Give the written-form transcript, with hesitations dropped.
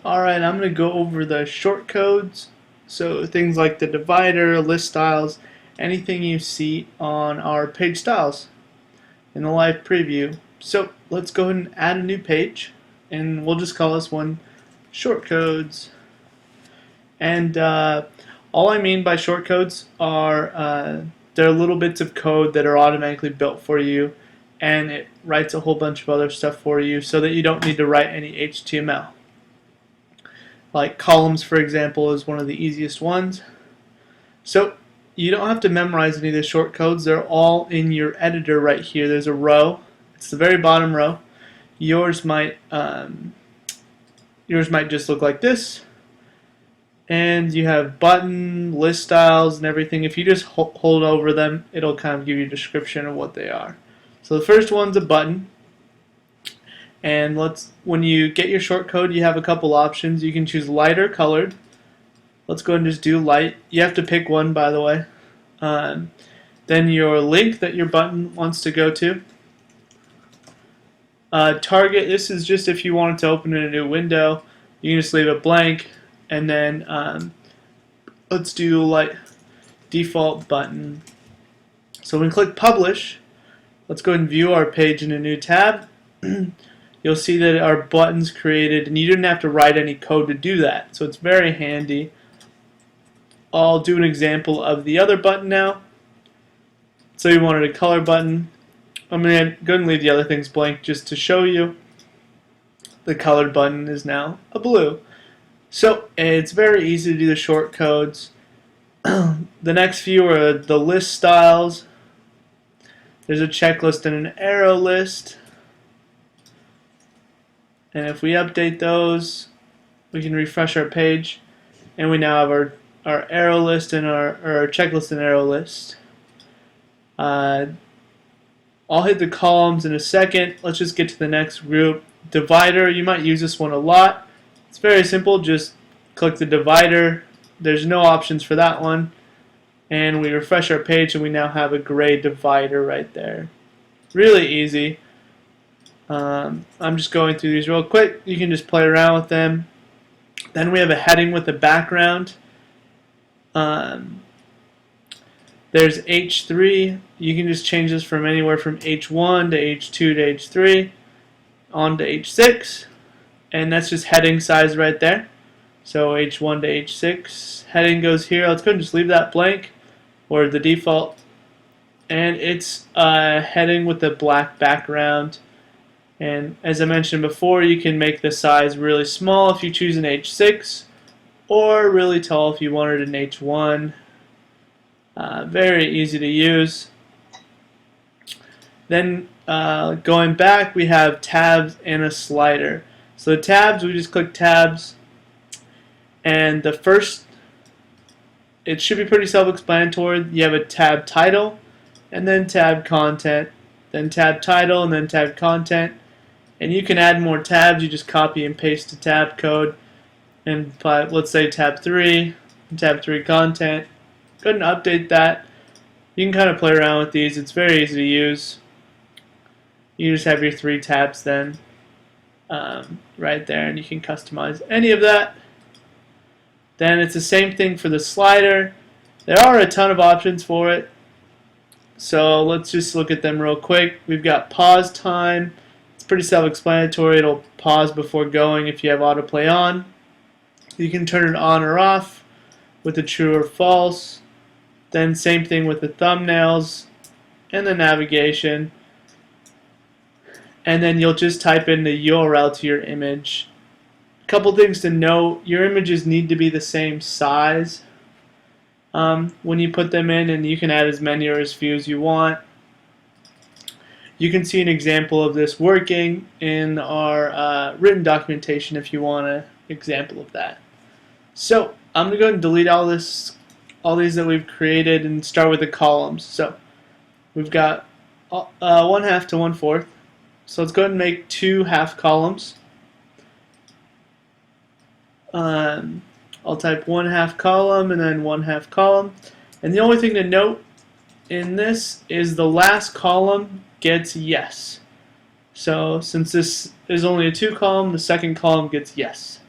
Alright, I'm going to go over the shortcodes. So things like the divider, list styles, anything you see on our page styles in the live preview. So let's go ahead and add a new page, and we'll just call this one shortcodes. And all I mean by shortcodes are they're little bits of code that are automatically built for you, and it writes a whole bunch of other stuff for you so that you don't need to write any HTML. Like columns, for example, is one of the easiest ones. So you don't have to memorize any of the shortcodes. They're all in your editor right here. There's a row. It's the very bottom row. Yours might just look like this. And you have button, list styles, and everything. If you just hold over them, it'll kind of give you a description of what they are. So the first one's a button. And when you get your shortcode, you have a couple options. You can choose light or colored. Let's go ahead and just do light. You have to pick one, by the way. Then your link that your button wants to go to. Target, this is just if you wanted to open in a new window. You can just leave it blank. And then let's do like default button. So when we click publish, let's go ahead and view our page in a new tab. You'll see that our button's created, and you didn't have to write any code to do that, so it's very handy. I'll do an example of the other button now. So you wanted a color button. I'm going to go ahead and leave the other things blank just to show you. The colored button is now a blue. So it's very easy to do the shortcodes. The next few are the list styles. There's a checklist and an arrow list. And if we update those, we can refresh our page, and we now have our arrow list and our checklist and arrow list. I'll hit the columns in a second. Let's just get to the next group. Divider, you might use this one a lot. It's very simple. Just click the divider. There's no options for that one. And we refresh our page, and we now have a gray divider right there. Really easy. I'm just going through these real quick. You can just play around with them. Then we have a heading with a background. There's H3. You can just change this from anywhere from H1 to H2 to H3 on to H6. And that's just heading size right there. So H1 to H6. Heading goes here. Let's go and just leave that blank, or the default. And it's heading with a black background. And as I mentioned before, you can make the size really small if you choose an H6, or really tall if you wanted an H1. Very easy to use. Then going back, we have tabs and a slider. So the tabs, we just click tabs, and the first, it should be pretty self-explanatory. You have a tab title, and then tab content, then tab title, and then tab content. And you can add more tabs. You just copy and paste the tab code, and let's say tab 3, tab 3 content. Go ahead and update that. You can kind of play around with these. It's very easy to use. You just have your 3 tabs then right there, and you can customize any of that. Then it's the same thing for the slider. There are a ton of options for it. So let's just look at them real quick. We've got pause time. Pretty self-explanatory. It'll pause before going if you have autoplay on. You can turn it on or off with the true or false. Then same thing with the thumbnails and the navigation. And then you'll just type in the URL to your image. A couple things to note: your images need to be the same size when you put them in, and you can add as many or as few as you want. You can see an example of this working in our written documentation if you want an example of that. So I'm going to go ahead and delete all these that we've created, and start with the columns. So we've got 1/2 to 1/4. So let's go ahead and make 2 half columns. I'll type 1/2 column and then 1/2 column. And the only thing to note in this is the last column gets yes. So since this is only a 2 column, the second column gets yes.